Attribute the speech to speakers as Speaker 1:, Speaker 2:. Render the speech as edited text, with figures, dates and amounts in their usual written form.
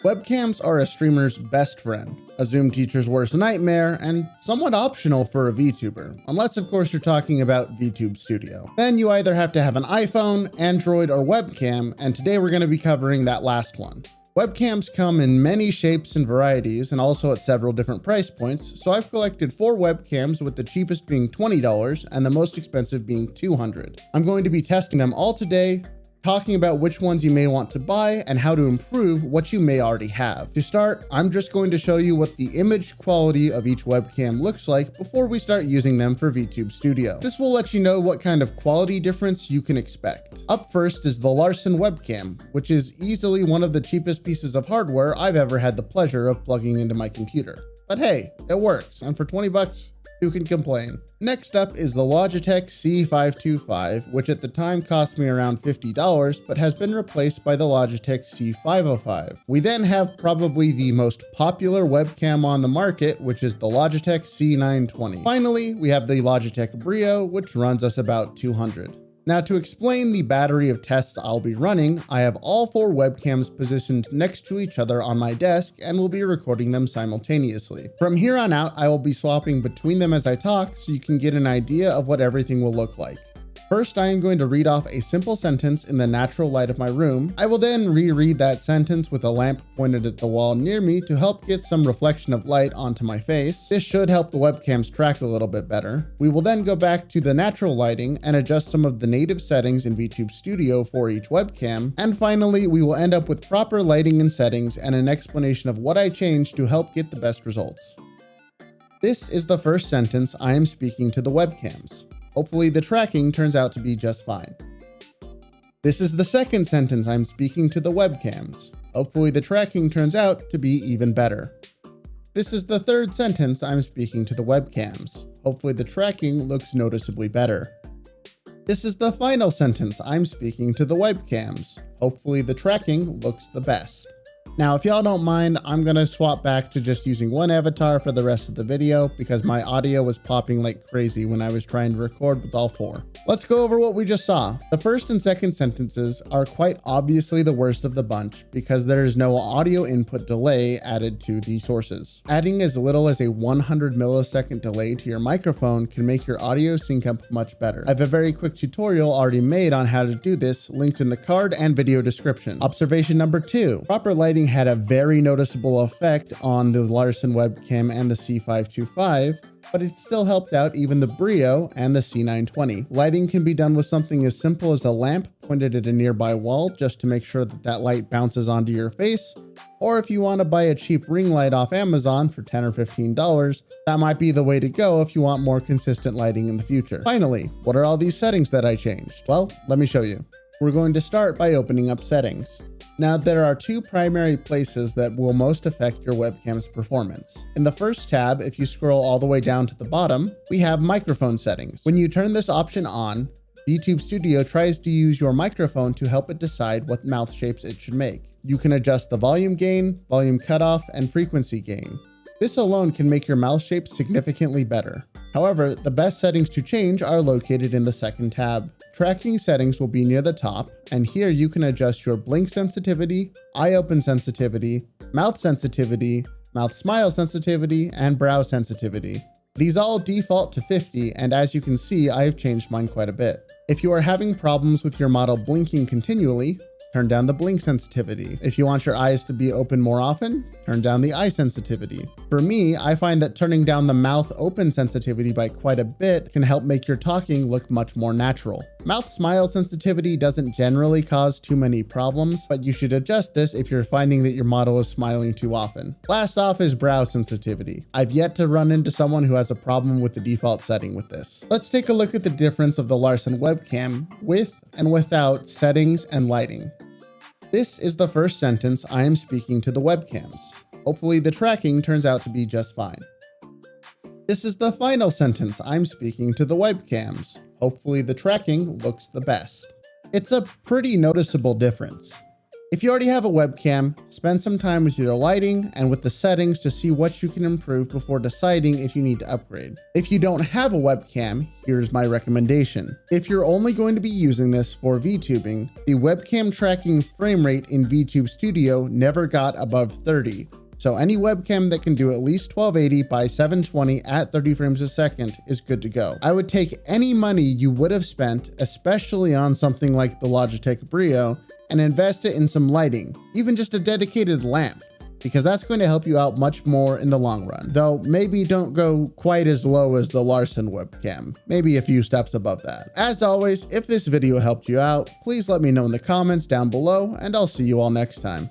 Speaker 1: Webcams are a streamer's best friend, a Zoom teacher's worst nightmare, and somewhat optional for a VTuber, unless of course you're talking about Vtube Studio. Then you either have to have an iPhone, Android, or webcam, and today we're going to be covering that last one. Webcams come in many shapes and varieties and also at several different price points, so I've collected 4 webcams, with the cheapest being $20 and the most expensive being $200. I'm going to be testing them all today, talking about which ones you may want to buy and how to improve what you may already have. To start, I'm just going to show you what the image quality of each webcam looks like before we start using them for Vtube Studio. This will let you know what kind of quality difference you can expect. Up first is the Larson webcam, which is easily one of the cheapest pieces of hardware I've ever had the pleasure of plugging into my computer. But hey, it works, and for 20 bucks, who can complain? Next up is the Logitech C505, which at the time cost me around $50, but has been replaced by the Logitech C505. We then have probably the most popular webcam on the market, which is the Logitech C920. Finally, we have the Logitech Brio, which runs us about $200. Now, to explain the battery of tests I'll be running, I have all 4 webcams positioned next to each other on my desk and will be recording them simultaneously. From here on out, I will be swapping between them as I talk so you can get an idea of what everything will look like. First, I am going to read off a simple sentence in the natural light of my room. I will then reread that sentence with a lamp pointed at the wall near me to help get some reflection of light onto my face. This should help the webcams track a little bit better. We will then go back to the natural lighting and adjust some of the native settings in Vtube Studio for each webcam. And finally, we will end up with proper lighting and settings and an explanation of what I changed to help get the best results. This is the first sentence I am speaking to the webcams. Hopefully the tracking turns out to be just fine. This is the second sentence I'm speaking to the webcams. Hopefully the tracking turns out to be even better. This is the third sentence I'm speaking to the webcams. Hopefully the tracking looks noticeably better. This is the final sentence I'm speaking to the webcams. Hopefully the tracking looks the best. Now, if y'all don't mind, I'm gonna swap back to just using one avatar for the rest of the video because my audio was popping like crazy when I was trying to record with all 4. Let's go over what we just saw. The first and second sentences are quite obviously the worst of the bunch because there is no audio input delay added to the sources. Adding as little as a 100 millisecond delay to your microphone can make your audio sync up much better. I have a very quick tutorial already made on how to do this, linked in the card and video description. Observation number 2, proper lighting had a very noticeable effect on the Larson webcam and the C525, but it still helped out even the Brio and the C920. Lighting can be done with something as simple as a lamp pointed at a nearby wall just to make sure that that light bounces onto your face, or if you want to buy a cheap ring light off Amazon for $10 or $15, that might be the way to go if you want more consistent lighting in the future. Finally, what are all these settings that I changed? Well, let me show you. We're going to start by opening up settings. Now, there are 2 primary places that will most affect your webcam's performance. In the first tab, if you scroll all the way down to the bottom, we have microphone settings. When you turn this option on, Vtube Studio tries to use your microphone to help it decide what mouth shapes it should make. You can adjust the volume gain, volume cutoff, and frequency gain. This alone can make your mouth shape significantly better. However, the best settings to change are located in the second tab. Tracking settings will be near the top, and here you can adjust your blink sensitivity, eye open sensitivity, mouth smile sensitivity, and brow sensitivity. These all default to 50, and as you can see, I have changed mine quite a bit. If you are having problems with your model blinking continually, turn down the blink sensitivity. If you want your eyes to be open more often, turn down the eye sensitivity. For me, I find that turning down the mouth open sensitivity by quite a bit can help make your talking look much more natural. Mouth smile sensitivity doesn't generally cause too many problems, but you should adjust this if you're finding that your model is smiling too often. Last off is brow sensitivity. I've yet to run into someone who has a problem with the default setting with this. Let's take a look at the difference of the Larson webcam with and without settings and lighting. This is the first sentence I am speaking to the webcams. Hopefully the tracking turns out to be just fine. This is the final sentence I'm speaking to the webcams. Hopefully the tracking looks the best. It's a pretty noticeable difference. If you already have a webcam, spend some time with your lighting and with the settings to see what you can improve before deciding if you need to upgrade. If you don't have a webcam, here's my recommendation. If you're only going to be using this for VTubing, the webcam tracking frame rate in Vtube Studio never got above 30. So any webcam that can do at least 1280 by 720 at 30 frames a second is good to go. I would take any money you would have spent, especially on something like the Logitech Brio, and invest it in some lighting, even just a dedicated lamp, because that's going to help you out much more in the long run. Though maybe don't go quite as low as the Larson webcam, maybe a few steps above that. As always, if this video helped you out, please let me know in the comments down below, and I'll see you all next time.